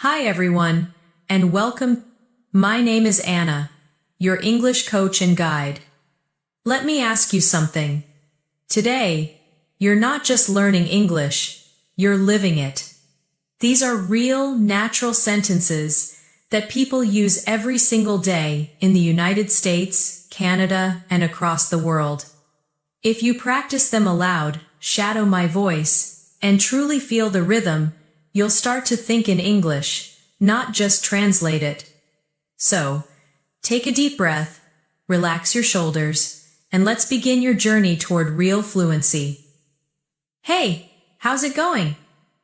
Hi everyone, and welcome. My name is Anna, your English coach and guide. Let me ask you something. Today, you're not just learning English, you're living it. These are real, natural sentences that people use every single day in the United States, Canada, and across the world. If you practice them aloud, shadow my voice, and truly feel the rhythm, you'll start to think in English, not just translate it. So, take a deep breath, relax your shoulders, and let's begin your journey toward real fluency. Hey, how's it going?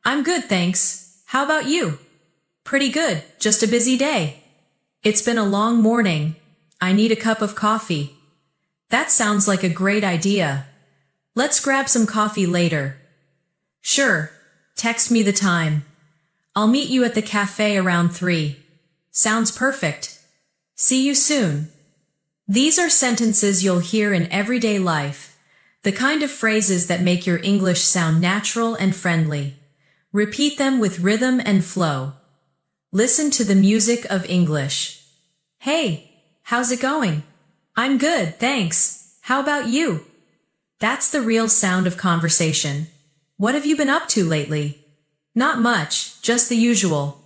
I'm good, thanks. How about you? Pretty good, just a busy day. It's been a long morning. I need a cup of coffee. That sounds like a great idea. Let's grab some coffee later. Sure, text me the time. I'll meet you at the cafe around 3. Sounds perfect. See you soon. These are sentences you'll hear in everyday life, the kind of phrases that make your English sound natural and friendly. Repeat them with rhythm and flow. Listen to the music of English. Hey, how's it going? I'm good, thanks. How about you? That's the real sound of conversation. What have you been up to lately? Not much, just the usual.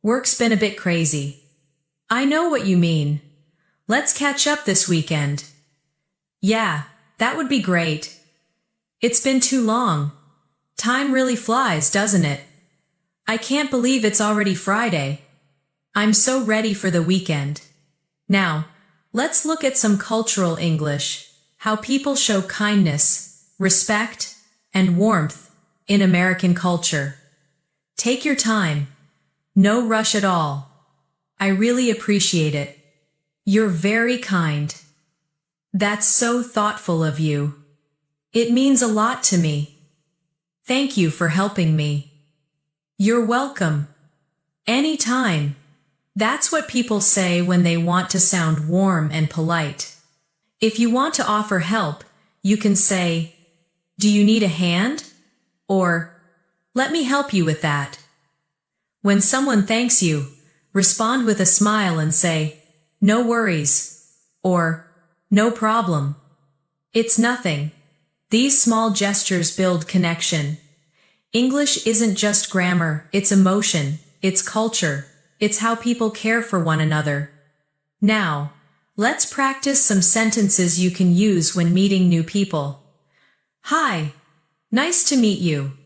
Work's been a bit crazy. I know what you mean. Let's catch up this weekend. Yeah, that would be great. It's been too long. Time really flies, doesn't it? I can't believe it's already Friday. I'm so ready for the weekend. Now, let's look at some cultural English, how people show kindness, respect, and warmth in American culture. Take your time. No rush at all. I really appreciate it. You're very kind. That's so thoughtful of you. It means a lot to me. Thank you for helping me. You're welcome. Anytime. That's what people say when they want to sound warm and polite. If you want to offer help, you can say, "Do you need a hand?" Or, "Let me help you with that." When someone thanks you, respond with a smile and say, "No worries," or "No problem." It's nothing. These small gestures build connection. English isn't just grammar, it's emotion, it's culture, it's how people care for one another. Now, let's practice some sentences you can use when meeting new people. Hi. Nice to meet you.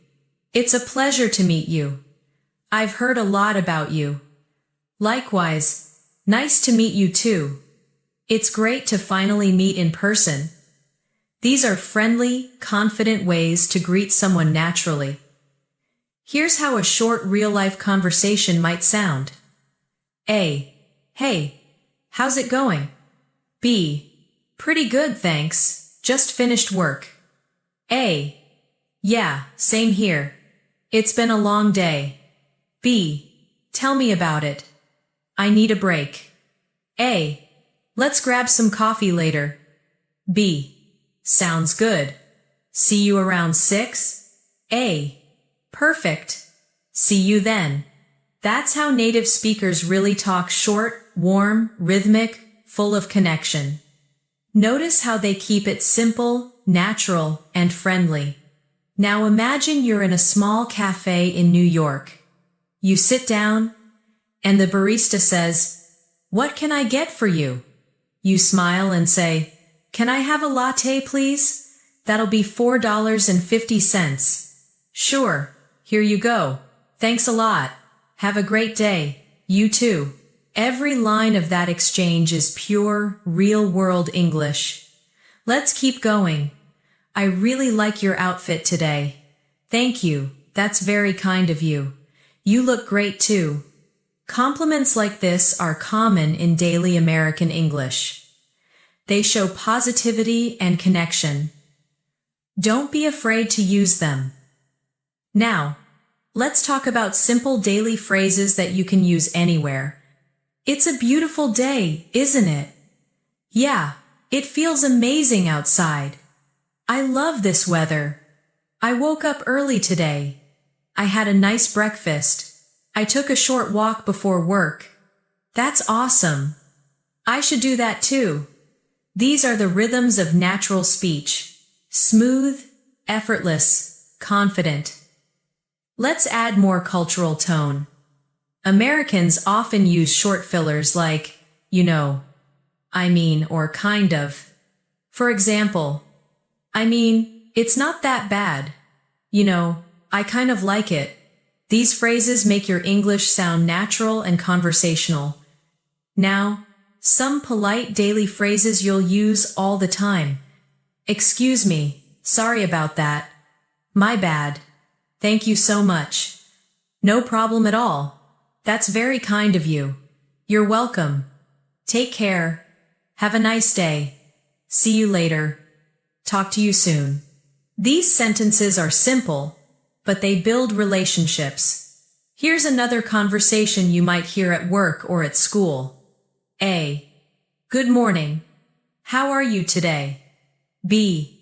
It's a pleasure to meet you. I've heard a lot about you. Likewise, nice to meet you too. It's great to finally meet in person. These are friendly, confident ways to greet someone naturally. Here's how a short real-life conversation might sound. A. Hey, how's it going? B. Pretty good, thanks. Just finished work. A. Yeah, same here. It's been a long day. B. Tell me about it. I need a break. A. Let's grab some coffee later. B. Sounds good. See you around 6? A. Perfect. See you then. That's how native speakers really talk: short, warm, rhythmic, full of connection. Notice how they keep it simple, natural, and friendly. Now imagine you're in a small cafe in New York. You sit down, and the barista says, "What can I get for you?" You smile and say, "Can I have a latte, please? That'll be $4.50. Sure, here you go. Thanks a lot. Have a great day. You too. Every line of that exchange is pure, real-world English. Let's keep going. I really like your outfit today. Thank you, that's very kind of you. You look great too. Compliments like this are common in daily American English. They show positivity and connection. Don't be afraid to use them. Now, let's talk about simple daily phrases that you can use anywhere. It's a beautiful day, isn't it? Yeah, it feels amazing outside. I love this weather. I woke up early today. I had a nice breakfast. I took a short walk before work. That's awesome. I should do that too. These are the rhythms of natural speech. Smooth, effortless, confident. Let's add more cultural tone. Americans often use short fillers like, you know, I mean, or kind of. For example, I mean, it's not that bad. You know, I kind of like it. These phrases make your English sound natural and conversational. Now, some polite daily phrases you'll use all the time. Excuse me, sorry about that. My bad. Thank you so much. No problem at all. That's very kind of you. You're welcome. Take care. Have a nice day. See you later. Talk to you soon. These sentences are simple, but they build relationships. Here's another conversation you might hear at work or at school. A. Good morning. How are you today? B.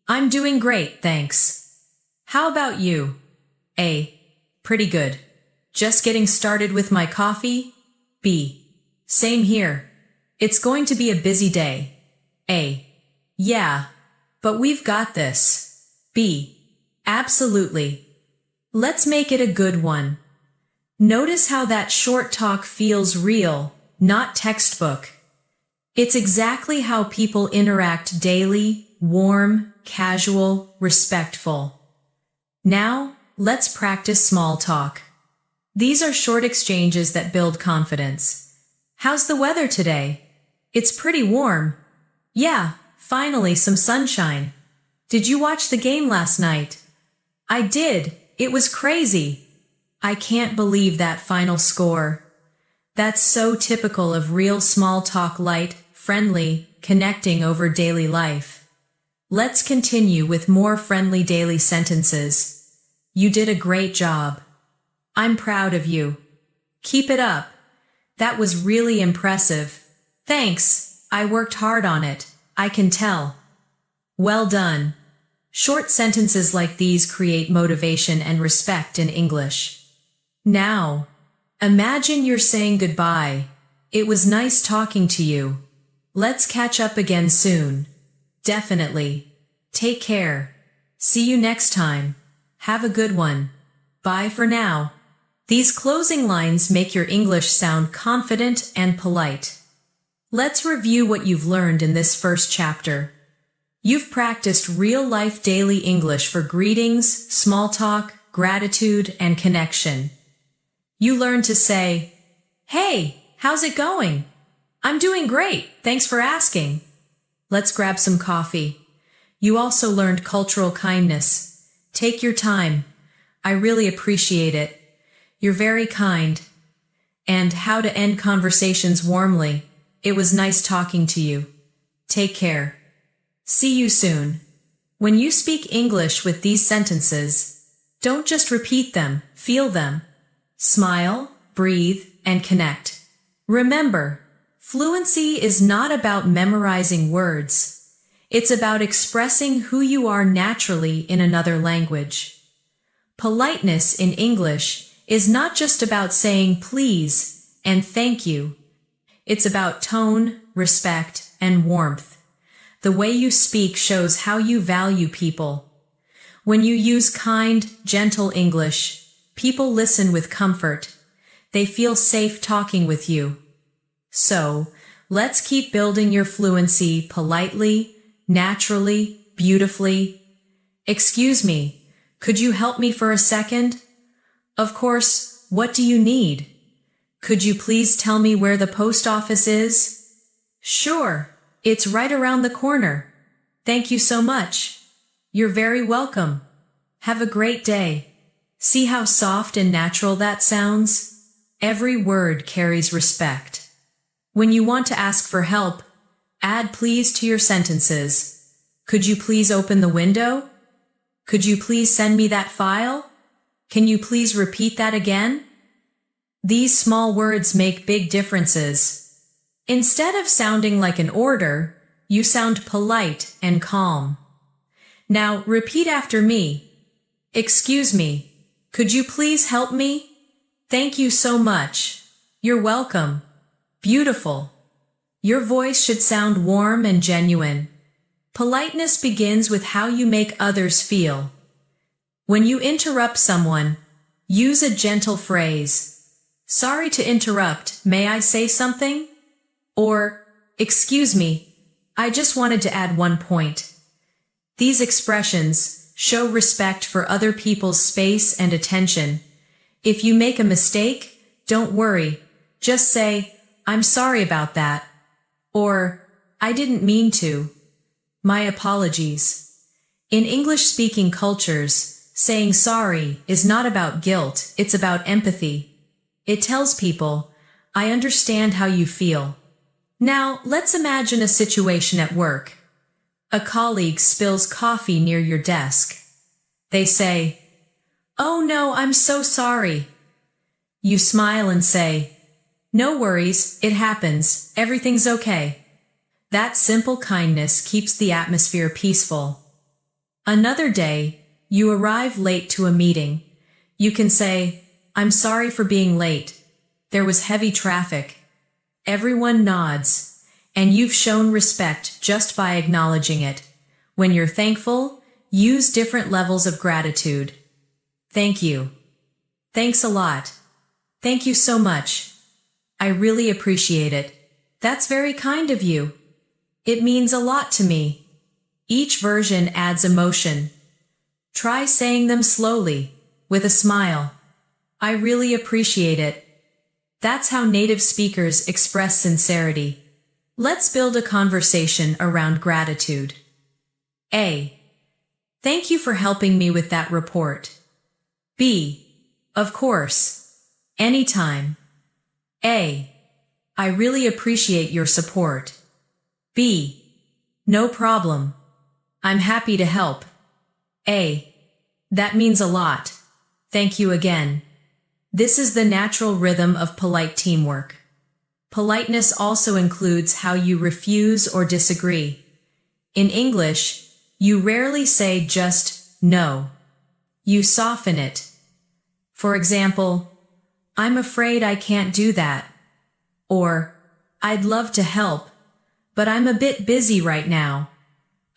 I'm doing great, thanks. How about you? A. Pretty good. Just getting started with my coffee? B. Same here. It's going to be a busy day. A. Yeah, but we've got this. B. Absolutely. Let's make it a good one. Notice how that short talk feels real, not textbook. It's exactly how people interact daily, warm, casual, respectful. Now, let's practice small talk. These are short exchanges that build confidence. How's the weather today? It's pretty warm. Yeah, finally some sunshine. Did you watch the game last night? I did. It was crazy. I can't believe that final score. That's so typical of real small talk, light, friendly, connecting over daily life. Let's continue with more friendly daily sentences. You did a great job. I'm proud of you. Keep it up. That was really impressive. Thanks. I worked hard on it. I can tell. Well done. Short sentences like these create motivation and respect in English. Now, imagine you're saying goodbye. It was nice talking to you. Let's catch up again soon. Definitely. Take care. See you next time. Have a good one. Bye for now. These closing lines make your English sound confident and polite. Let's review what you've learned in this first chapter. You've practiced real-life daily English for greetings, small talk, gratitude, and connection. You learned to say, "Hey, how's it going? I'm doing great, thanks for asking. Let's grab some coffee." You also learned cultural kindness. Take your time. I really appreciate it. You're very kind. And how to end conversations warmly. It was nice talking to you. Take care. See you soon. When you speak English with these sentences, don't just repeat them, feel them. Smile, breathe, and connect. Remember, fluency is not about memorizing words. It's about expressing who you are naturally in another language. Politeness in English is not just about saying please and thank you. It's about tone, respect, and warmth. The way you speak shows how you value people. When you use kind, gentle English, people listen with comfort. They feel safe talking with you. So, let's keep building your fluency politely, naturally, beautifully. Excuse me, could you help me for a second? Of course, what do you need? Could you please tell me where the post office is? Sure, it's right around the corner. Thank you so much. You're very welcome. Have a great day. See how soft and natural that sounds? Every word carries respect. When you want to ask for help, add please to your sentences. Could you please open the window? Could you please send me that file? Can you please repeat that again? These small words make big differences. Instead of sounding like an order, you sound polite and calm. Now repeat after me. Excuse me, could you please help me? Thank you so much. You're welcome. Beautiful. Your voice should sound warm and genuine. Politeness begins with how you make others feel. When you interrupt someone, use a gentle phrase. Sorry to interrupt, may I say something? Or, excuse me, I just wanted to add one point. These expressions show respect for other people's space and attention. If you make a mistake, don't worry. Just say, I'm sorry about that. Or, I didn't mean to. My apologies. In English-speaking cultures, saying sorry is not about guilt, it's about empathy. It tells people, I understand how you feel. Now, let's imagine a situation at work. A colleague spills coffee near your desk. They say, "Oh no, I'm so sorry." You smile and say, "No worries, it happens, everything's okay." That simple kindness keeps the atmosphere peaceful. Another day, you arrive late to a meeting. You can say, "I'm sorry for being late. There was heavy traffic." Everyone nods, and you've shown respect just by acknowledging it. When you're thankful, use different levels of gratitude. Thank you. Thanks a lot. Thank you so much. I really appreciate it. That's very kind of you. It means a lot to me. Each version adds emotion. Try saying them slowly, with a smile. I really appreciate it. That's how native speakers express sincerity. Let's build a conversation around gratitude. A. Thank you for helping me with that report. B. Of course. Anytime. A. I really appreciate your support. B. No problem. I'm happy to help. A. That means a lot. Thank you again. This is the natural rhythm of polite teamwork. Politeness also includes how you refuse or disagree. In English, you rarely say just no. You soften it. For example, I'm afraid I can't do that. Or, I'd love to help, but I'm a bit busy right now.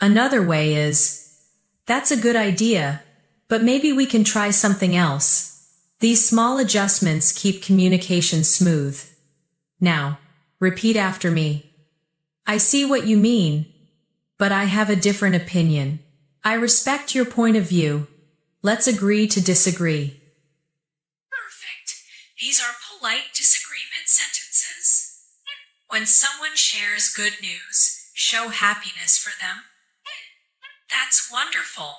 Another way is, that's a good idea, but maybe we can try something else. These small adjustments keep communication smooth. Now, repeat after me. I see what you mean, but I have a different opinion. I respect your point of view. Let's agree to disagree. Perfect. These are polite disagreement sentences. When someone shares good news, show happiness for them. That's wonderful.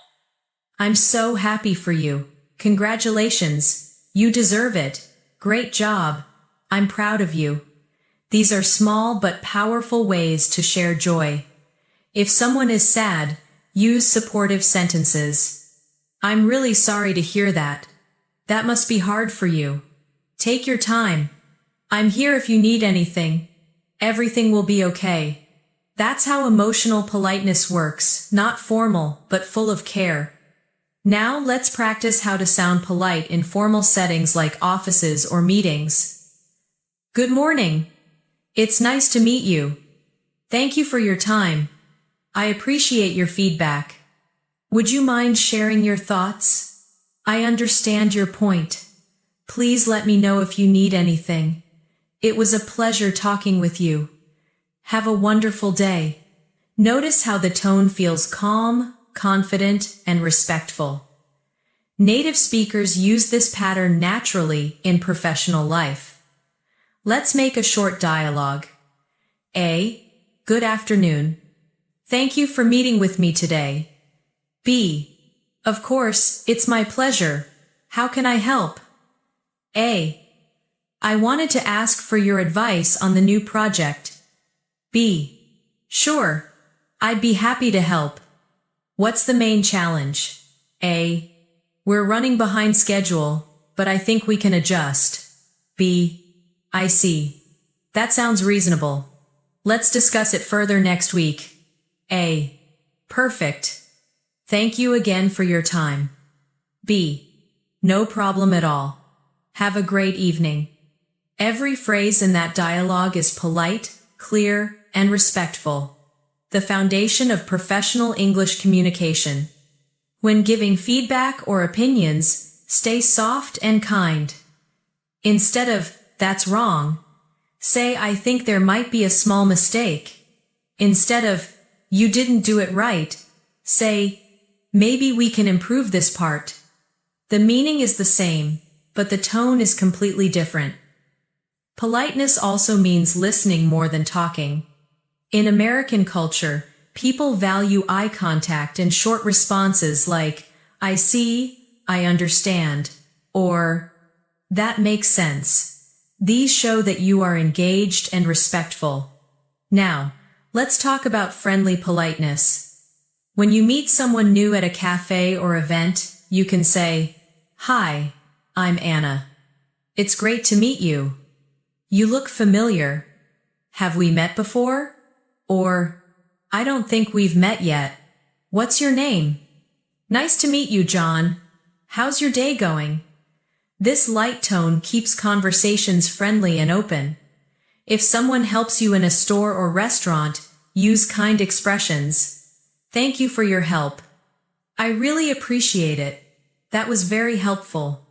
I'm so happy for you. Congratulations. You deserve it. Great job. I'm proud of you. These are small but powerful ways to share joy. If someone is sad, use supportive sentences. I'm really sorry to hear that. That must be hard for you. Take your time. I'm here if you need anything. Everything will be okay. That's how emotional politeness works, not formal, but full of care. Now let's practice how to sound polite in formal settings like offices or meetings. Good morning. It's nice to meet you. Thank you for your time. I appreciate your feedback. Would you mind sharing your thoughts? I understand your point. Please let me know if you need anything. It was a pleasure talking with you. Have a wonderful day. Notice how the tone feels calm, confident, and respectful. Native speakers use this pattern naturally in professional life. Let's make a short dialogue. A. Good afternoon. Thank you for meeting with me today. B. Of course, it's my pleasure. How can I help? A. I wanted to ask for your advice on the new project. B. Sure. I'd be happy to help. What's the main challenge? A. We're running behind schedule, but I think we can adjust. B. I see. That sounds reasonable. Let's discuss it further next week. A. Perfect. Thank you again for your time. B. No problem at all. Have a great evening. Every phrase in that dialogue is polite, clear, and respectful. The foundation of professional English communication. When giving feedback or opinions, stay soft and kind. Instead of, "That's wrong," say, "I think there might be a small mistake." Instead of, "You didn't do it right," say, "Maybe we can improve this part." The meaning is the same, but the tone is completely different. Politeness also means listening more than talking. In American culture, people value eye contact and short responses like, "I see," "I understand," or "That makes sense." These show that you are engaged and respectful. Now, let's talk about friendly politeness. When you meet someone new at a cafe or event, you can say, "Hi, I'm Anna. It's great to meet you. You look familiar. Have we met before?" Or, "I don't think we've met yet. What's your name?" "Nice to meet you, John. How's your day going?" This light tone keeps conversations friendly and open. If someone helps you in a store or restaurant, use kind expressions. "Thank you for your help. I really appreciate it. That was very helpful.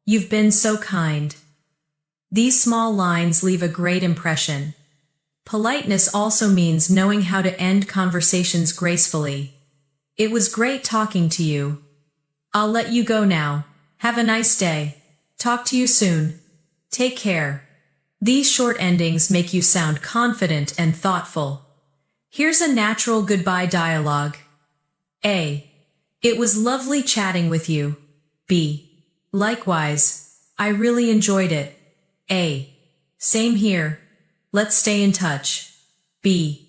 You've been so kind." These small lines leave a great impression. Politeness also means knowing how to end conversations gracefully. "It was great talking to you. I'll let you go now. Have a nice day. Talk to you soon. Take care." These short endings make you sound confident and thoughtful. Here's a natural goodbye dialogue. A. "It was lovely chatting with you." B. "Likewise. I really enjoyed it." A. "Same here. Let's stay in touch." B.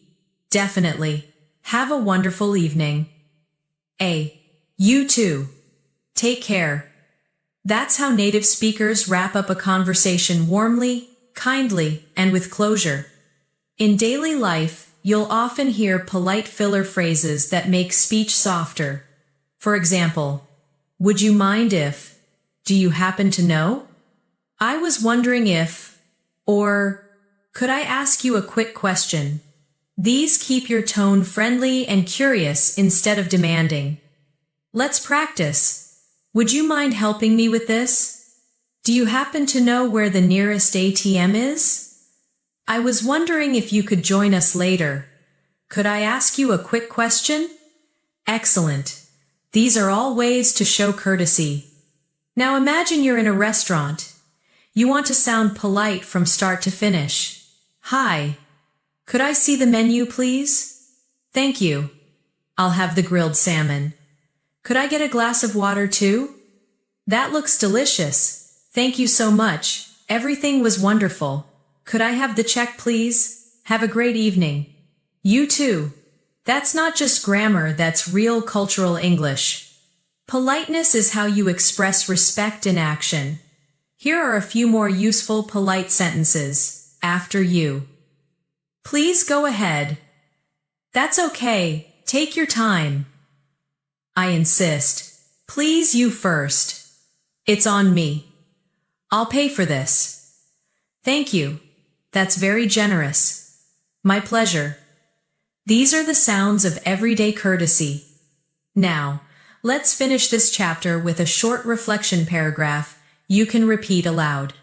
"Definitely. Have a wonderful evening." A. "You too. Take care." That's how native speakers wrap up a conversation warmly, kindly, and with closure. In daily life, you'll often hear polite filler phrases that make speech softer. For example, "Would you mind if," "Do you happen to know?" "I was wondering if," or "Could I ask you a quick question?" These keep your tone friendly and curious instead of demanding. Let's practice. "Would you mind helping me with this?" "Do you happen to know where the nearest ATM is?" "I was wondering if you could join us later. Could I ask you a quick question?" Excellent. These are all ways to show courtesy. Now imagine you're in a restaurant. You want to sound polite from start to finish. "Hi. Could I see the menu, please?" "Thank you. I'll have the grilled salmon. Could I get a glass of water too?" "That looks delicious. Thank you so much. Everything was wonderful. Could I have the check, please? Have a great evening." "You too." That's not just grammar, that's real cultural English. Politeness is how you express respect in action. Here are a few more useful polite sentences. After you. "Please go ahead." "That's okay. Take your time." "I insist. Please, you first." "It's on me. I'll pay for this." "Thank you. That's very generous." "My pleasure." These are the sounds of everyday courtesy. Now, let's finish this chapter with a short reflection paragraph you can repeat aloud.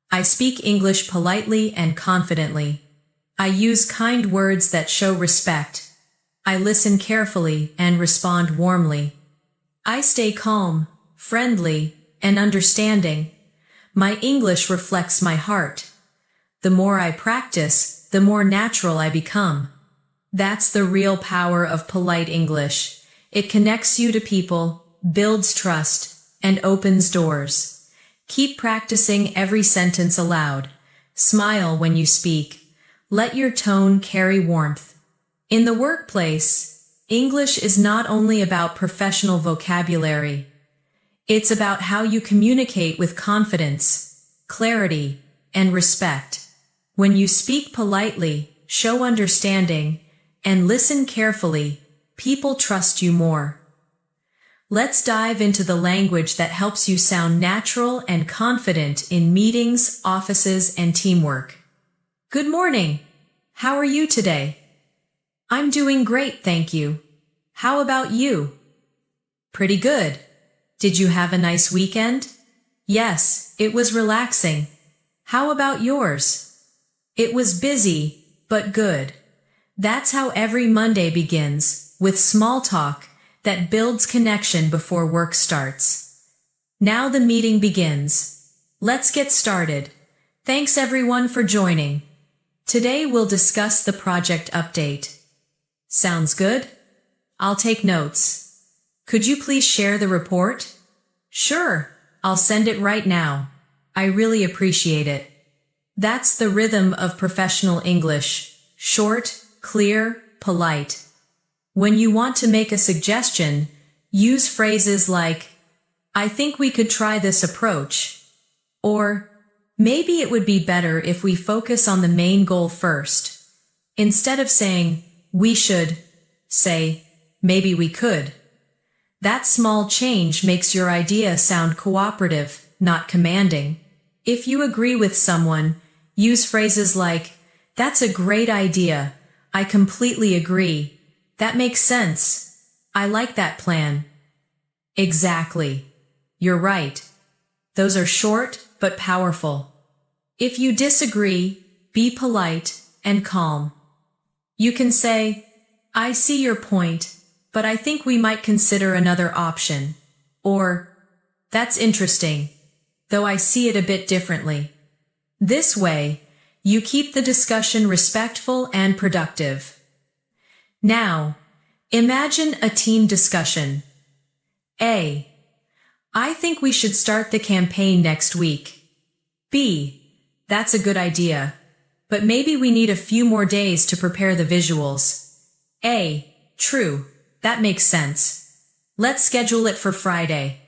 "I speak English politely and confidently. I use kind words that show respect. I listen carefully and respond warmly. I stay calm, friendly, and understanding. My English reflects my heart. The more I practice, the more natural I become." That's the real power of polite English. It connects you to people, builds trust, and opens doors. Keep practicing every sentence aloud. Smile when you speak. Let your tone carry warmth. In the workplace, English is not only about professional vocabulary. It's about how you communicate with confidence, clarity, and respect. When you speak politely, show understanding, and listen carefully, people trust you more. Let's dive into the language that helps you sound natural and confident in meetings, offices, and teamwork. Good morning. How are you today? I'm doing great, thank you. How about you? Pretty good. Did you have a nice weekend? Yes, it was relaxing. How about yours? It was busy, but good. That's how every Monday begins, with small talk that builds connection before work starts. Now the meeting begins. Let's get started. Thanks everyone for joining. Today we'll discuss the project update. Sounds good? I'll take notes. Could you please share the report? Sure, I'll send it right now. I really appreciate it. That's the rhythm of professional English. Short, clear, polite. When you want to make a suggestion, use phrases like, I think we could try this approach. Or, maybe it would be better if we focus on the main goal first. Instead of saying, we should, say, maybe we could. That small change makes your idea sound cooperative, not commanding. If you agree with someone, use phrases like, that's a great idea. I completely agree. That makes sense. I like that plan. Exactly. You're right. Those are short but powerful. If you disagree, be polite and calm. You can say, I see your point, but I think we might consider another option. Or, that's interesting, though I see it a bit differently. This way, you keep the discussion respectful and productive. Now, imagine a team discussion. A. I think we should start the campaign next week. B. That's a good idea, but maybe we need a few more days to prepare the visuals. A. True, that makes sense. Let's schedule it for Friday.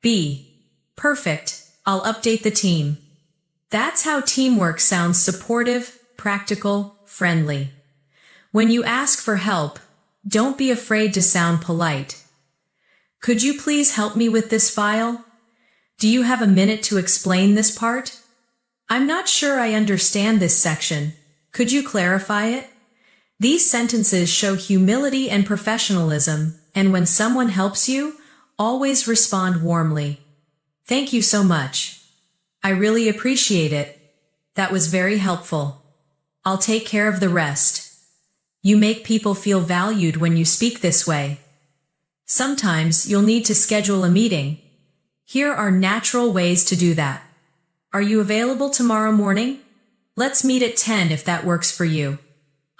B. Perfect, I'll update the team. That's how teamwork sounds supportive, practical, friendly. When you ask for help, don't be afraid to sound polite. Could you please help me with this file? Do you have a minute to explain this part? I'm not sure I understand this section. Could you clarify it? These sentences show humility and professionalism, and when someone helps you, always respond warmly. Thank you so much. I really appreciate it. That was very helpful. I'll take care of the rest. You make people feel valued when you speak this way. Sometimes you'll need to schedule a meeting. Here are natural ways to do that. Are you available tomorrow morning? Let's meet at 10 if that works for you.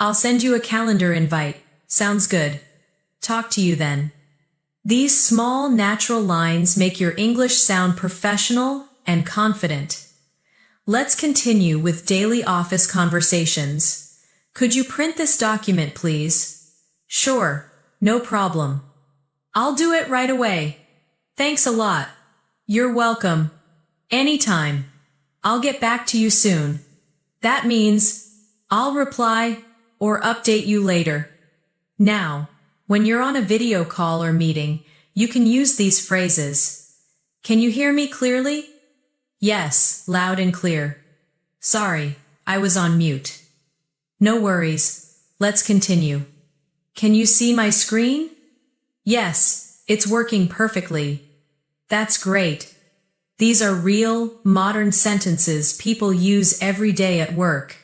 I'll send you a calendar invite. Sounds good. Talk to you then. These small, natural lines make your English sound professional and confident. Let's continue with daily office conversations. Could you print this document, please? Sure, no problem. I'll do it right away. Thanks a lot. You're welcome. Anytime. I'll get back to you soon. That means, I'll reply or update you later. Now, when you're on a video call or meeting, you can use these phrases. Can you hear me clearly? Yes, loud and clear. Sorry, I was on mute. No worries, let's continue. Can you see my screen? Yes, it's working perfectly. That's great. These are real, modern sentences people use every day at work.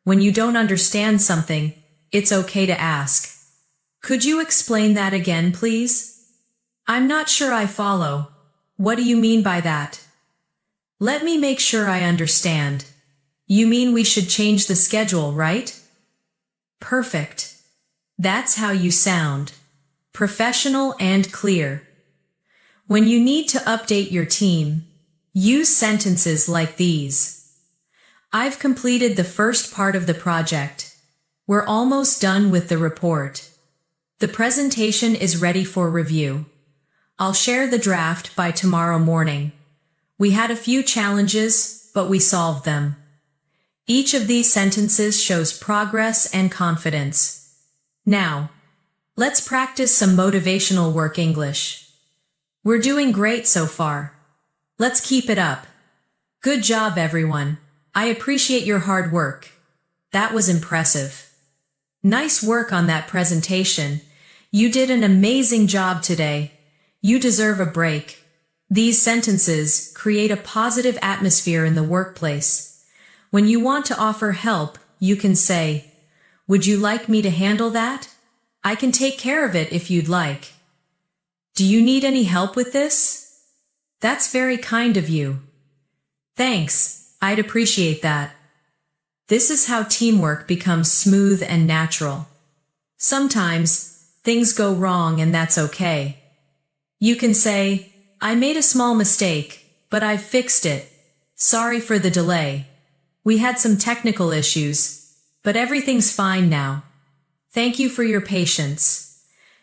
When you don't understand something, it's okay to ask. Could you explain that again, please? I'm not sure I follow. What do you mean by that? Let me make sure I understand. You mean we should change the schedule, right? Perfect. That's how you sound. Professional and clear. When you need to update your team, use sentences like these. I've completed the first part of the project. We're almost done with the report. The presentation is ready for review. I'll share the draft by tomorrow morning. We had a few challenges, but we solved them. Each of these sentences shows progress and confidence. Now, let's practice some motivational work English. We're doing great so far. Let's keep it up. Good job, everyone. I appreciate your hard work. That was impressive. Nice work on that presentation. You did an amazing job today. You deserve a break. These sentences create a positive atmosphere in the workplace. When you want to offer help, you can say, "Would you like me to handle that? I can take care of it if you'd like. Do you need any help with this? That's very kind of you. Thanks, I'd appreciate that." This is how teamwork becomes smooth and natural. Sometimes, things go wrong and that's okay. You can say, "I made a small mistake, but I've fixed it. Sorry for the delay. We had some technical issues, but everything's fine now. Thank you for your patience."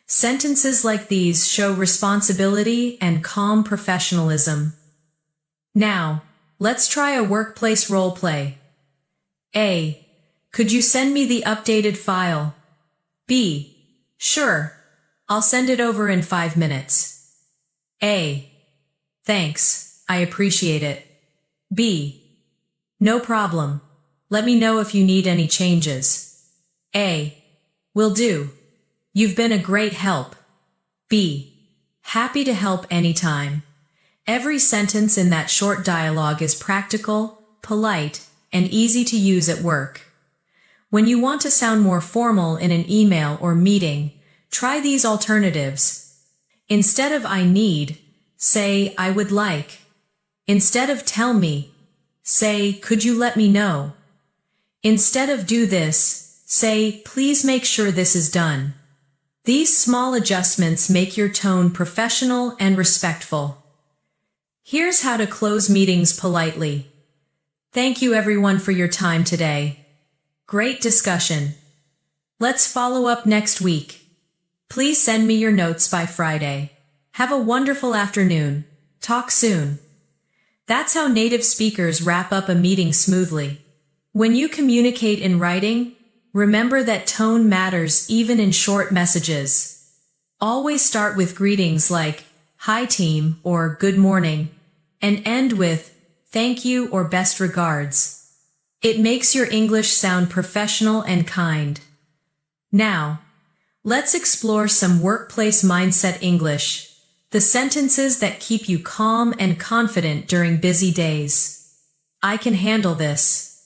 Sentences like these show responsibility and calm professionalism. Now, let's try a workplace role play. A. Could you send me the updated file? B. Sure. I'll send it over in 5 minutes. A. Thanks, I appreciate it. B. No problem. Let me know if you need any changes. A. Will do. You've been a great help. B. Happy to help anytime. Every sentence in that short dialogue is practical, polite, and easy to use at work. When you want to sound more formal in an email or meeting, try these alternatives. Instead of "I need," say "I would like." Instead of "tell me," say "could you let me know?" Instead of "do this," say "please make sure this is done." These small adjustments make your tone professional and respectful. Here's how to close meetings politely. Thank you everyone for your time today. Great discussion. Let's follow up next week. Please send me your notes by Friday. Have a wonderful afternoon. Talk soon. That's how native speakers wrap up a meeting smoothly. When you communicate in writing, remember that tone matters even in short messages. Always start with greetings like, "Hi team," or "Good morning," and end with, "Thank you" or "Best regards." It makes your English sound professional and kind. Now, let's explore some workplace mindset English, the sentences that keep you calm and confident during busy days. I can handle this.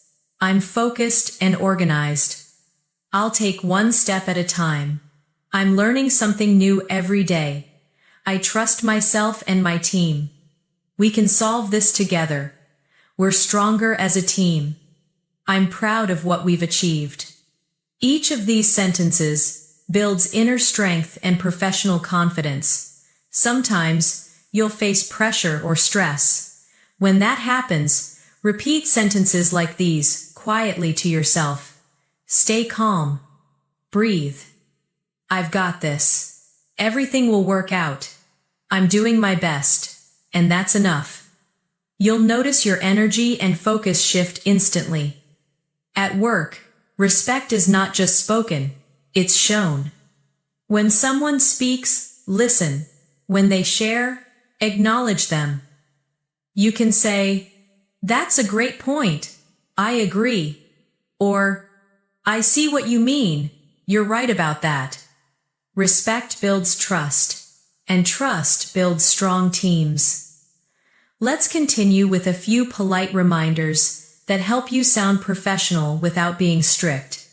I'm focused and organized. I'll take one step at a time. I'm learning something new every day. I trust myself and my team. We can solve this together. We're stronger as a team. I'm proud of what we've achieved. Each of these sentences builds inner strength and professional confidence. Sometimes you'll face pressure or stress. When that happens, repeat sentences like these quietly to yourself. Stay calm. Breathe. I've got this. Everything will work out. I'm doing my best. And that's enough. You'll notice your energy and focus shift instantly. At work, respect is not just spoken, it's shown. When someone speaks, listen. When they share, acknowledge them. You can say, "That's a great point. I agree." Or, "I see what you mean. You're right about that." Respect builds trust, and trust builds strong teams. Let's continue with a few polite reminders that help you sound professional without being strict.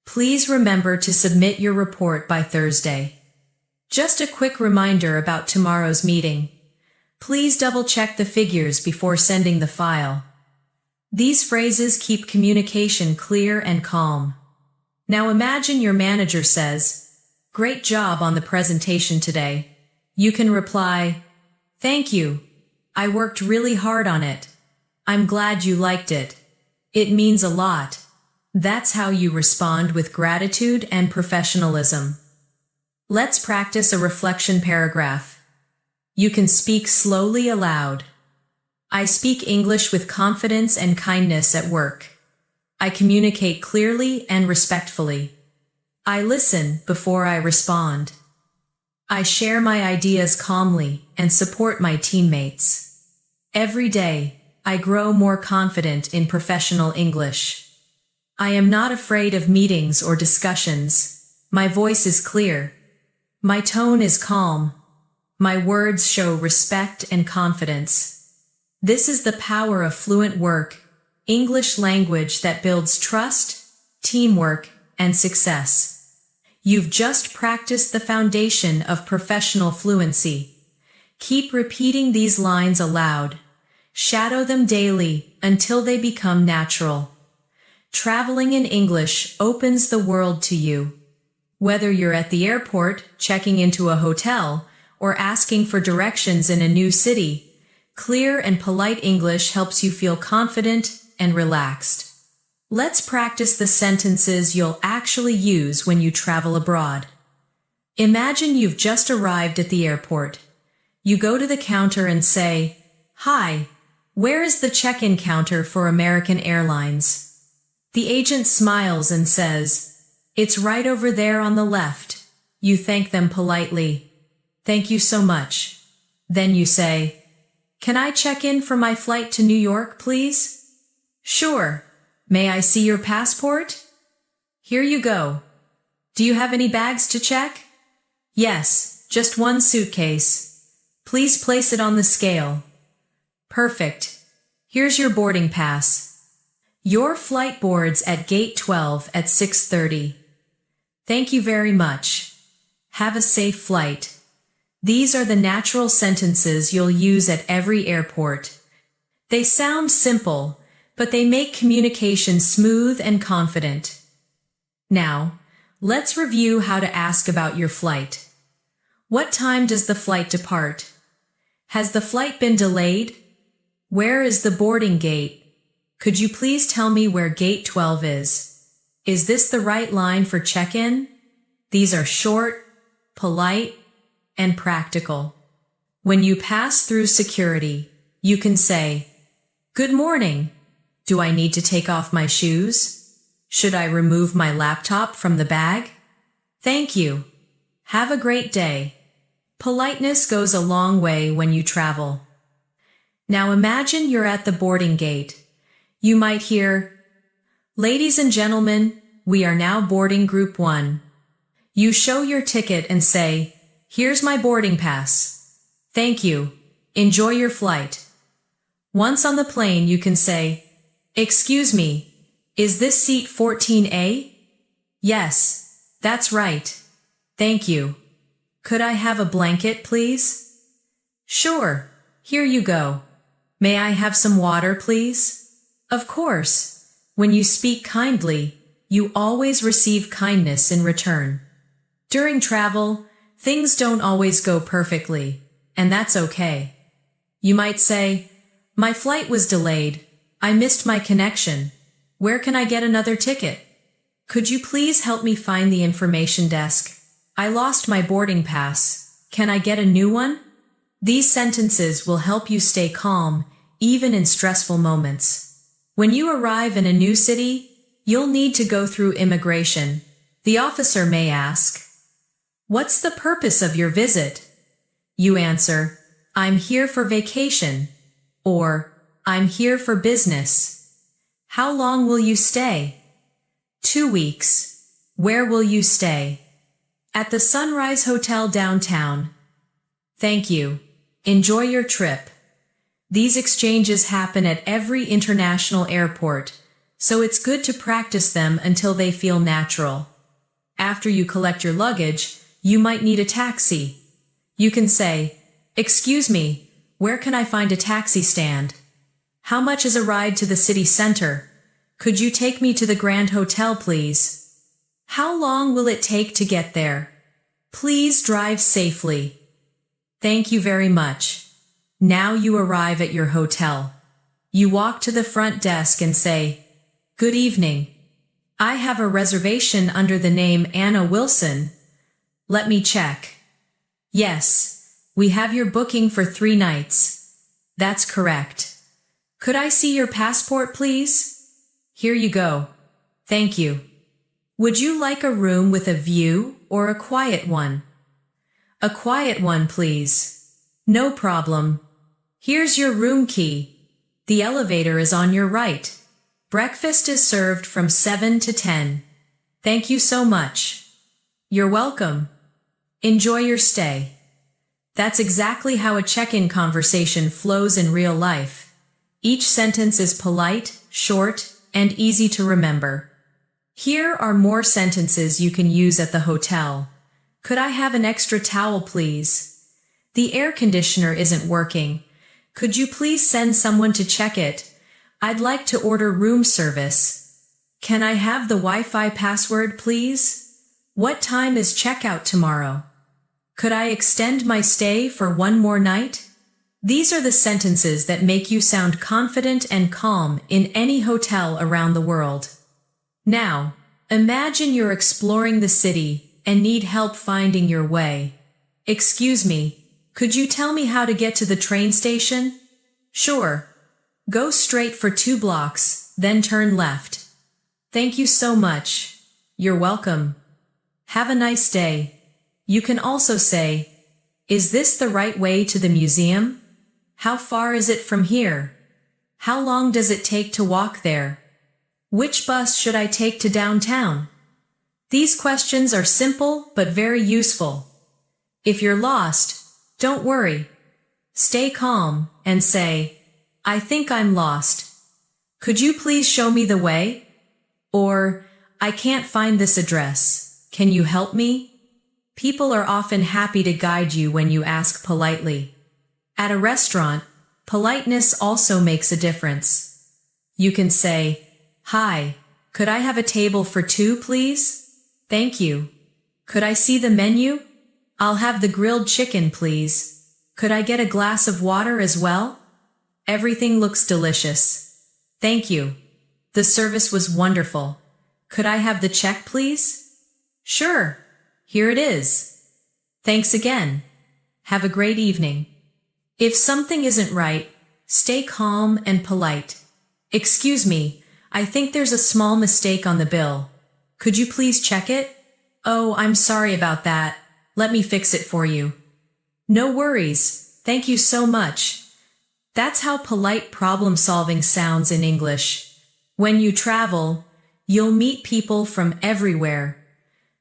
Please remember to submit your report by Thursday. Just a quick reminder about tomorrow's meeting. Please double-check the figures before sending the file. These phrases keep communication clear and calm. Now imagine your manager says, "Great job on the presentation today." You can reply, "Thank you. I worked really hard on it. I'm glad you liked it. It means a lot." That's how you respond with gratitude and professionalism. Let's practice a reflection paragraph. You can speak slowly aloud. I speak English with confidence and kindness at work. I communicate clearly and respectfully. I listen before I respond. I share my ideas calmly and support my teammates. Every day, I grow more confident in professional English. I am not afraid of meetings or discussions. My voice is clear. My tone is calm. My words show respect and confidence. This is the power of fluent work, English language that builds trust, teamwork, and success. You've just practiced the foundation of professional fluency. Keep repeating these lines aloud. Shadow them daily until they become natural. Traveling in English opens the world to you. Whether you're at the airport, checking into a hotel, or asking for directions in a new city, clear and polite English helps you feel confident and relaxed. Let's practice the sentences you'll actually use when you travel abroad. Imagine you've just arrived at the airport. You go to the counter and say, "Hi, where is the check-in counter for American Airlines?" The agent smiles and says, "It's right over there on the left." You thank them politely. "Thank you so much." Then you say, "Can I check in for my flight to New York, please?" "Sure. May I see your passport?" "Here you go." "Do you have any bags to check?" "Yes, just one suitcase." "Please place it on the scale." "Perfect. Here's your boarding pass." Your flight boards at gate 12 at 6:30. "Thank you very much. Have a safe flight." These are the natural sentences you'll use at every airport. They sound simple, but they make communication smooth and confident. Now, let's review how to ask about your flight. What time does the flight depart? Has the flight been delayed? Where is the boarding gate? Could you please tell me where gate 12 is? Is this the right line for check-in? These are short, polite, and practical. When you pass through security, you can say, "Good morning. Do I need to take off my shoes? Should I remove my laptop from the bag? Thank you. Have a great day." Politeness goes a long way when you travel. Now imagine you're at the boarding gate. You might hear, "Ladies and gentlemen, we are now boarding group 1. You show your ticket and say, "Here's my boarding pass. Thank you. Enjoy your flight." Once on the plane, you can say, "Excuse me, is this seat 14A? "Yes, that's right. Thank you. Could I have a blanket, please?" "Sure. Here you go. May I have some water, please?" Of course, when you speak kindly, you always receive kindness in return. During travel, things don't always go perfectly, and that's okay. You might say, "My flight was delayed. I missed my connection. Where can I get another ticket? Could you please help me find the information desk? I lost my boarding pass. Can I get a new one?" These sentences will help you stay calm, even in stressful moments. When you arrive in a new city, you'll need to go through immigration. The officer may ask, "What's the purpose of your visit?" You answer, "I'm here for vacation," or "I'm here for business." "How long will you stay?" 2 weeks. "Where will you stay?" "At the Sunrise Hotel downtown." "Thank you. Enjoy your trip." These exchanges happen at every international airport, so it's good to practice them until they feel natural. After you collect your luggage, you might need a taxi. You can say, "Excuse me, where can I find a taxi stand? How much is a ride to the city center? Could you take me to the Grand Hotel, please? How long will it take to get there? Please drive safely. Thank you very much." Now you arrive at your hotel. You walk to the front desk and say, "Good evening. I have a reservation under the name Anna Wilson. Let me check. Yes, we have your booking for 3 nights. That's correct. Could I see your passport, please? Here you go. Thank you. Would you like a room with a view or a quiet one?" A quiet one, please. No problem. Here's your room key. The elevator is on your right. Breakfast is served from 7 to 10. Thank you so much. You're welcome. Enjoy your stay. That's exactly how a check-in conversation flows in real life. Each sentence is polite, short, and easy to remember. Here are more sentences you can use at the hotel. Could I have an extra towel, please? The air conditioner isn't working. Could you please send someone to check it? I'd like to order room service. Can I have the Wi-Fi password, please? What time is checkout tomorrow? Could I extend my stay for one more night? These are the sentences that make you sound confident and calm in any hotel around the world. Now, imagine you're exploring the city and need help finding your way. Excuse me, could you tell me how to get to the train station? Sure. Go straight for 2 blocks, then turn left. Thank you so much. You're welcome. Have a nice day. You can also say, is this the right way to the museum? How far is it from here? How long does it take to walk there? Which bus should I take to downtown? These questions are simple but very useful. If you're lost, don't worry. Stay calm and say, I think I'm lost. Could you please show me the way? Or, I can't find this address. Can you help me? People are often happy to guide you when you ask politely. At a restaurant, politeness also makes a difference. You can say, Hi, could I have a table for 2, please? Thank you. Could I see the menu? I'll have the grilled chicken, please. Could I get a glass of water as well? Everything looks delicious. Thank you. The service was wonderful. Could I have the check, please? Sure. Here it is. Thanks again. Have a great evening. If something isn't right, stay calm and polite. Excuse me, I think there's a small mistake on the bill. Could you please check it? Oh, I'm sorry about that. Let me fix it for you. No worries. Thank you so much. That's how polite problem-solving sounds in English. When you travel, you'll meet people from everywhere.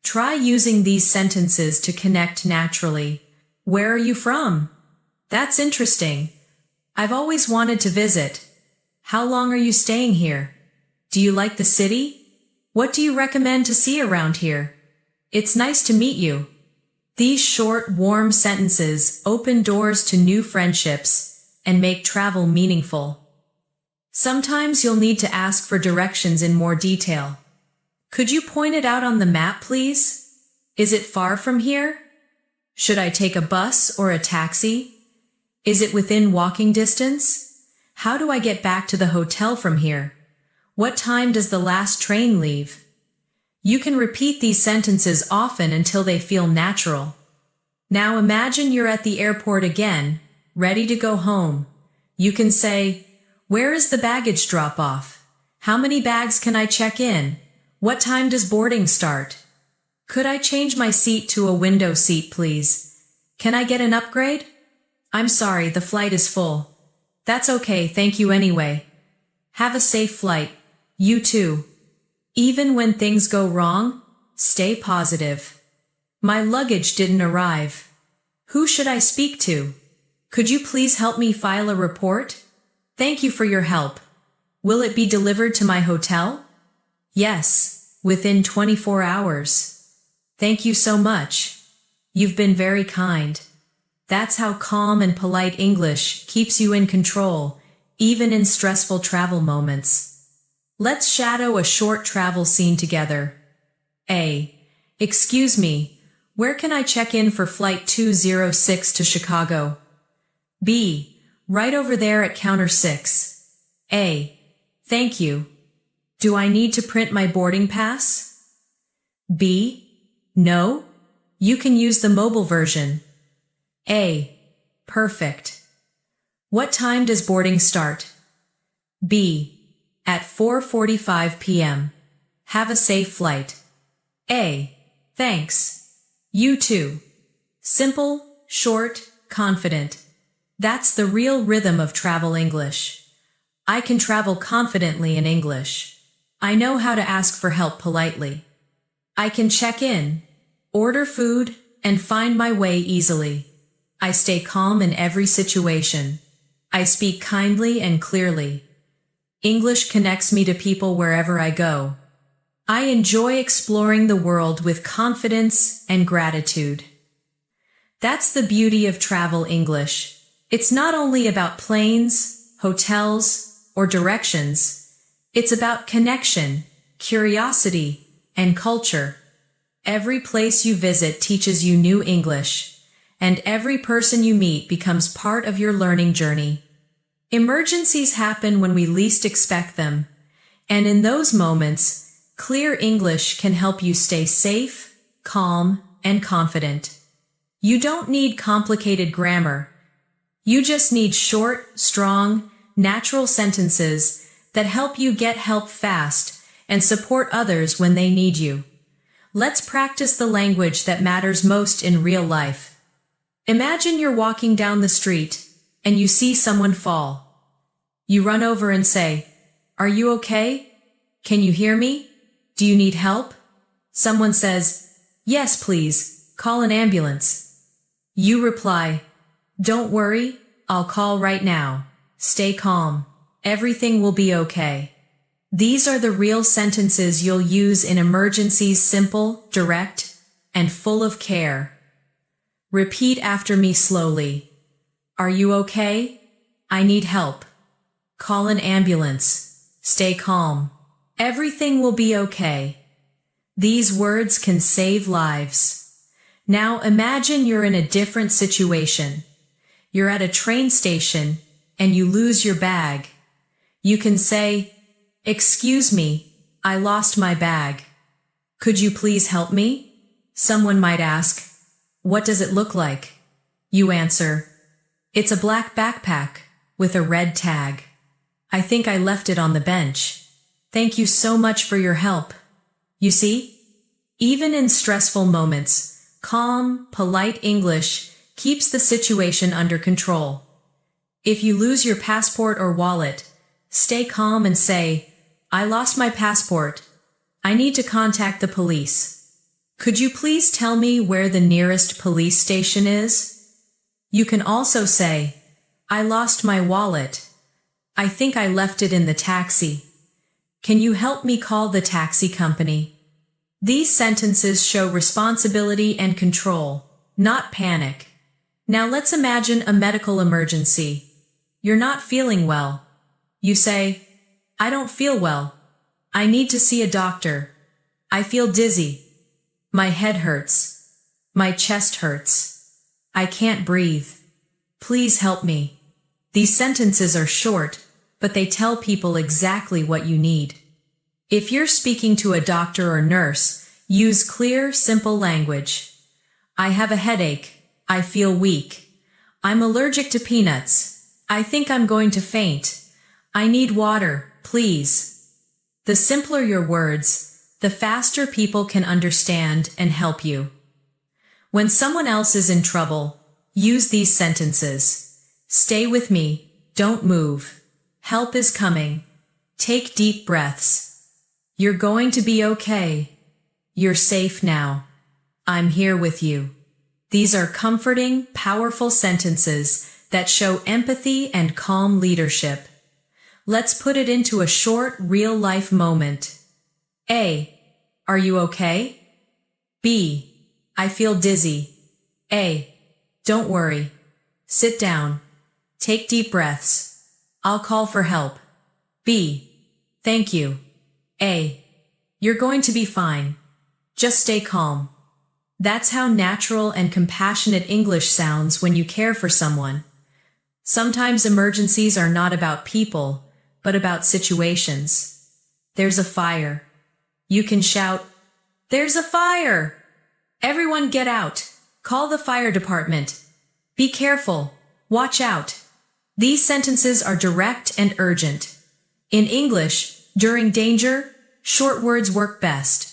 Try using these sentences to connect naturally. Where are you from? That's interesting. I've always wanted to visit. How long are you staying here? Do you like the city? What do you recommend to see around here? It's nice to meet you. These short, warm sentences open doors to new friendships and make travel meaningful. Sometimes you'll need to ask for directions in more detail. Could you point it out on the map, please? Is it far from here? Should I take a bus or a taxi? Is it within walking distance? How do I get back to the hotel from here? What time does the last train leave? You can repeat these sentences often until they feel natural. Now imagine you're at the airport again, ready to go home. You can say, where is the baggage drop-off? How many bags can I check in? What time does boarding start? Could I change my seat to a window seat, please? Can I get an upgrade? I'm sorry, the flight is full. That's okay, thank you anyway. Have a safe flight. You too. Even when things go wrong, stay positive. My luggage didn't arrive. Who should I speak to? Could you please help me file a report? Thank you for your help. Will it be delivered to my hotel? Yes, within 24 hours. Thank you so much. You've been very kind. That's how calm and polite English keeps you in control, even in stressful travel moments. Let's shadow a short travel scene together. A. Excuse me, where can I check in for flight 206 to Chicago? B. Right over there at counter 6. A. Thank you. Do I need to print my boarding pass? B. No? You can use the mobile version. A. Perfect. What time does boarding start? B. At 4:45 p.m. Have a safe flight. A. Thanks. You too. Simple, short, confident. That's the real rhythm of travel English. I can travel confidently in English. I know how to ask for help politely. I can check in, order food, and find my way easily. I stay calm in every situation. I speak kindly and clearly. English connects me to people wherever I go. I enjoy exploring the world with confidence and gratitude. That's the beauty of travel English. It's not only about planes, hotels, or directions. It's about connection, curiosity, and culture. Every place you visit teaches you new English, and every person you meet becomes part of your learning journey. Emergencies happen when we least expect them, and in those moments, clear English can help you stay safe, calm, and confident. You don't need complicated grammar. You just need short, strong, natural sentences that help you get help fast and support others when they need you. Let's practice the language that matters most in real life. Imagine you're walking down the street and you see someone fall. You run over and say, "Are you okay? Can you hear me? Do you need help?" Someone says, "Yes, please, call an ambulance." You reply, "Don't worry, I'll call right now. Stay calm. Everything will be okay." These are the real sentences you'll use in emergencies, simple, direct, and full of care. Repeat after me slowly. Are you okay? I need help. Call an ambulance. Stay calm. Everything will be okay. These words can save lives. Now imagine you're in a different situation. You're at a train station and you lose your bag. You can say, "Excuse me, I lost my bag. Could you please help me?" Someone might ask, "What does it look like?" You answer, "It's a black backpack with a red tag. I think I left it on the bench. Thank you so much for your help." You see? Even in stressful moments, calm, polite English keeps the situation under control. If you lose your passport or wallet, stay calm and say, "I lost my passport. I need to contact the police. Could you please tell me where the nearest police station is?" You can also say, "I lost my wallet. I think I left it in the taxi. Can you help me call the taxi company?" These sentences show responsibility and control, not panic. Now let's imagine a medical emergency. You're not feeling well. You say, "I don't feel well. I need to see a doctor. I feel dizzy. My head hurts. My chest hurts. I can't breathe. Please help me." These sentences are short, but they tell people exactly what you need. If you're speaking to a doctor or nurse, use clear, simple language. "I have a headache. I feel weak. I'm allergic to peanuts. I think I'm going to faint. I need water, please." The simpler your words, the faster people can understand and help you. When someone else is in trouble, use these sentences. "Stay with me. Don't move. Help is coming. Take deep breaths. You're going to be okay. You're safe now. I'm here with you." These are comforting, powerful sentences that show empathy and calm leadership. Let's put it into a short, real-life moment. A. Are you okay? B. I feel dizzy. A. Don't worry. Sit down. Take deep breaths. I'll call for help. B. Thank you. A. You're going to be fine. Just stay calm. That's how natural and compassionate English sounds when you care for someone. Sometimes emergencies are not about people, but about situations. There's a fire. You can shout, "There's a fire! Everyone get out! Call the fire department! Be careful! Watch out!" These sentences are direct and urgent. In English, during danger, short words work best.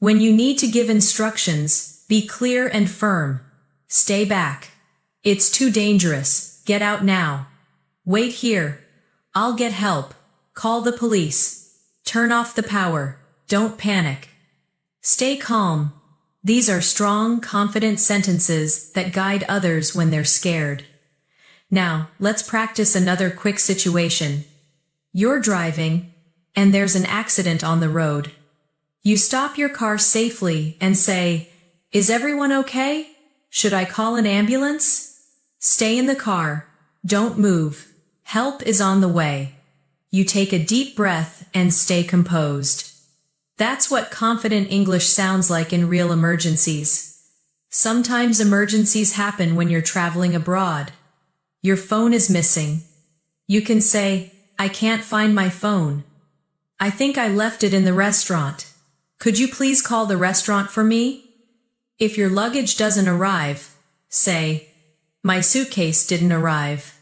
When you need to give instructions, be clear and firm. Stay back. It's too dangerous. Get out now. Wait here. I'll get help. Call the police. Turn off the power. Don't panic. Stay calm. These are strong, confident sentences that guide others when they're scared. Now, let's practice another quick situation. You're driving, and there's an accident on the road. You stop your car safely and say, "Is everyone okay? Should I call an ambulance?" Stay in the car. Don't move. Help is on the way. You take a deep breath and stay composed. That's what confident English sounds like in real emergencies. Sometimes emergencies happen when you're traveling abroad. Your phone is missing. You can say, "I can't find my phone. I think I left it in the restaurant. Could you please call the restaurant for me?" If your luggage doesn't arrive, say, "My suitcase didn't arrive.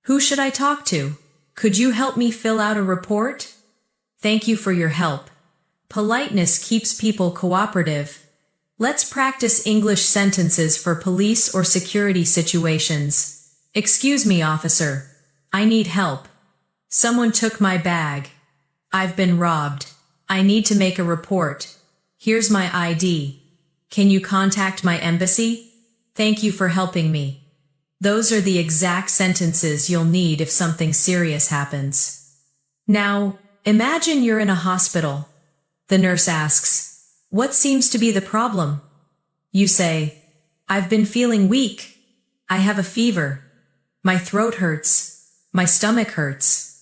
Who should I talk to? Could you help me fill out a report?" Thank you for your help. Politeness keeps people cooperative. Let's practice English sentences for police or security situations. Excuse me, officer. I need help. Someone took my bag. I've been robbed. I need to make a report. Here's my ID. Can you contact my embassy? Thank you for helping me. Those are the exact sentences you'll need if something serious happens. Now, imagine you're in a hospital. The nurse asks, "What seems to be the problem?" You say, "I've been feeling weak. I have a fever. My throat hurts. My stomach hurts.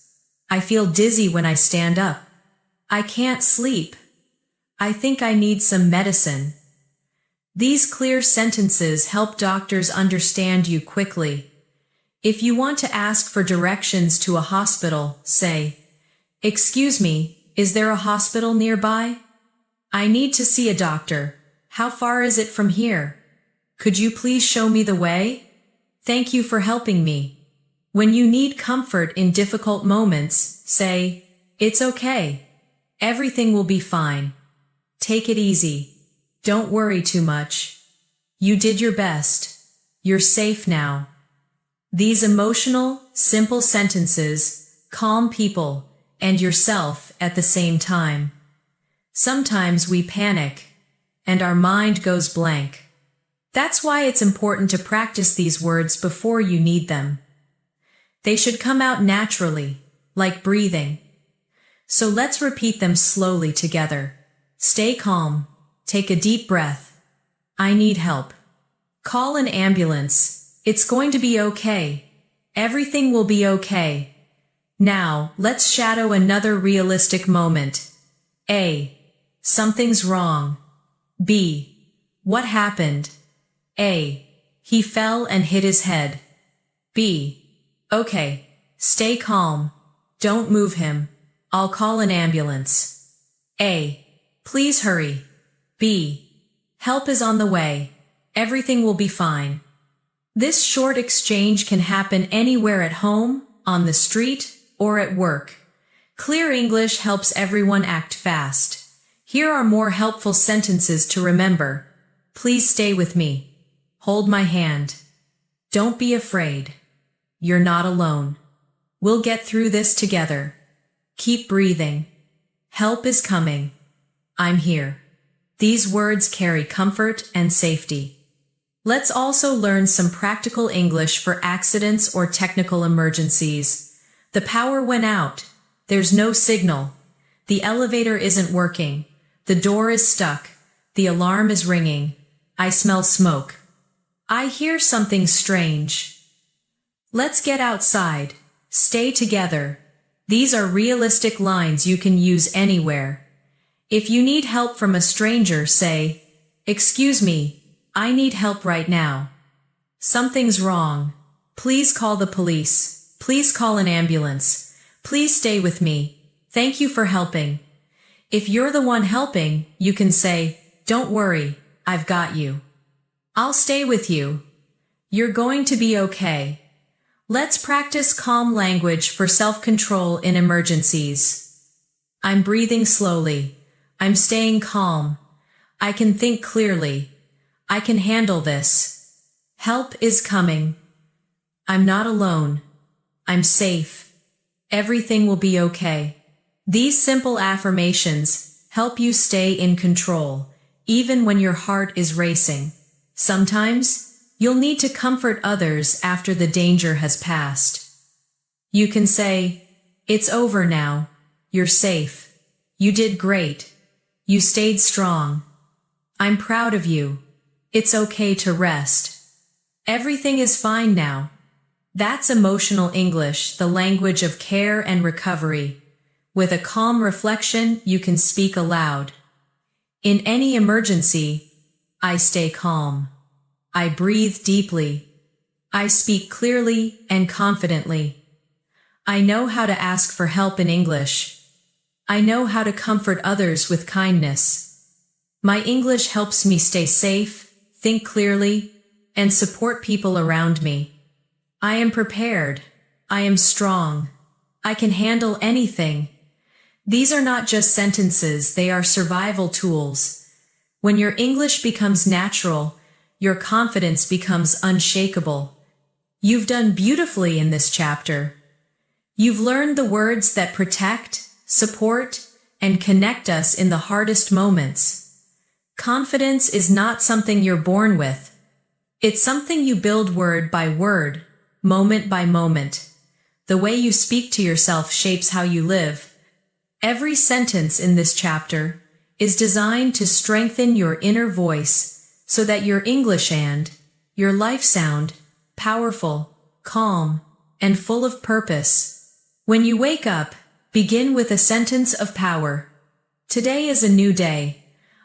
I feel dizzy when I stand up. I can't sleep. I think I need some medicine." These clear sentences help doctors understand you quickly. If you want to ask for directions to a hospital, say, "Excuse me, is there a hospital nearby? I need to see a doctor. How far is it from here? Could you please show me the way? Thank you for helping me." When you need comfort in difficult moments, say, "It's okay. Everything will be fine. Take it easy. Don't worry too much. You did your best. You're safe now." These emotional, simple sentences calm people and yourself at the same time. Sometimes we panic, and our mind goes blank. That's why it's important to practice these words before you need them. They should come out naturally, like breathing. So let's repeat them slowly together. Stay calm. Take a deep breath. I need help. Call an ambulance. It's going to be okay. Everything will be okay. Now, let's shadow another realistic moment. A. Something's wrong. B. What happened? A. He fell and hit his head. B. Okay. Stay calm. Don't move him. I'll call an ambulance. A. Please hurry. B. Help is on the way. Everything will be fine. This short exchange can happen anywhere at home, on the street, or at work. Clear English helps everyone act fast. Here are more helpful sentences to remember. Please stay with me. Hold my hand. Don't be afraid. You're not alone. We'll get through this together. Keep breathing. Help is coming. I'm here. These words carry comfort and safety. Let's also learn some practical English for accidents or technical emergencies. The power went out. There's no signal. The elevator isn't working. The door is stuck. The alarm is ringing. I smell smoke. I hear something strange. Let's get outside. Stay together. These are realistic lines you can use anywhere. If you need help from a stranger, say, "Excuse me, I need help right now. Something's wrong. Please call the police. Please call an ambulance. Please stay with me. Thank you for helping." If you're the one helping, you can say, "Don't worry, I've got you. I'll stay with you. You're going to be okay." Let's practice calm language for self-control in emergencies. I'm breathing slowly. I'm staying calm. I can think clearly. I can handle this. Help is coming. I'm not alone. I'm safe. Everything will be okay. These simple affirmations help you stay in control, even when your heart is racing. Sometimes, you'll need to comfort others after the danger has passed. You can say, "It's over now. You're safe. You did great. You stayed strong. I'm proud of you. It's okay to rest. Everything is fine now." That's emotional English, the language of care and recovery. With a calm reflection, you can speak aloud. In any emergency, I stay calm. I breathe deeply. I speak clearly and confidently. I know how to ask for help in English. I know how to comfort others with kindness. My English helps me stay safe, think clearly, and support people around me. I am prepared. I am strong. I can handle anything. These are not just sentences, they are survival tools. When your English becomes natural, your confidence becomes unshakable. You've done beautifully in this chapter. You've learned the words that protect, support, and connect us in the hardest moments. Confidence is not something you're born with. It's something you build word by word, moment by moment. The way you speak to yourself shapes how you live. Every sentence in this chapter is designed to strengthen your inner voice so that your English and your life sound powerful, calm, and full of purpose. When you wake up, begin with a sentence of power. Today is a new day.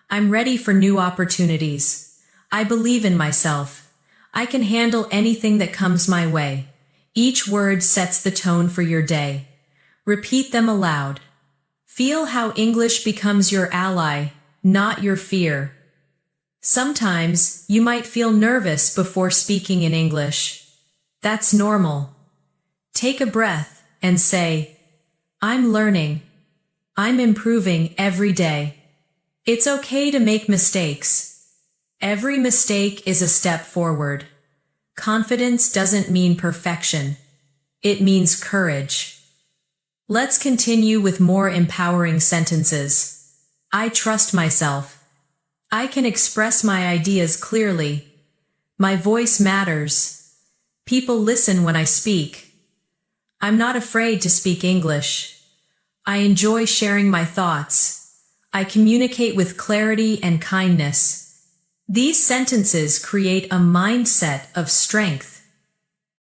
I'm ready for new opportunities. I believe in myself. I can handle anything that comes my way. Each word sets the tone for your day. Repeat them aloud. Feel how English becomes your ally, not your fear. Sometimes, you might feel nervous before speaking in English. That's normal. Take a breath and say, "I'm learning. I'm improving every day." It's okay to make mistakes. Every mistake is a step forward. Confidence doesn't mean perfection. It means courage. Let's continue with more empowering sentences. I trust myself. I can express my ideas clearly. My voice matters. People listen when I speak. I'm not afraid to speak English. I enjoy sharing my thoughts. I communicate with clarity and kindness. These sentences create a mindset of strength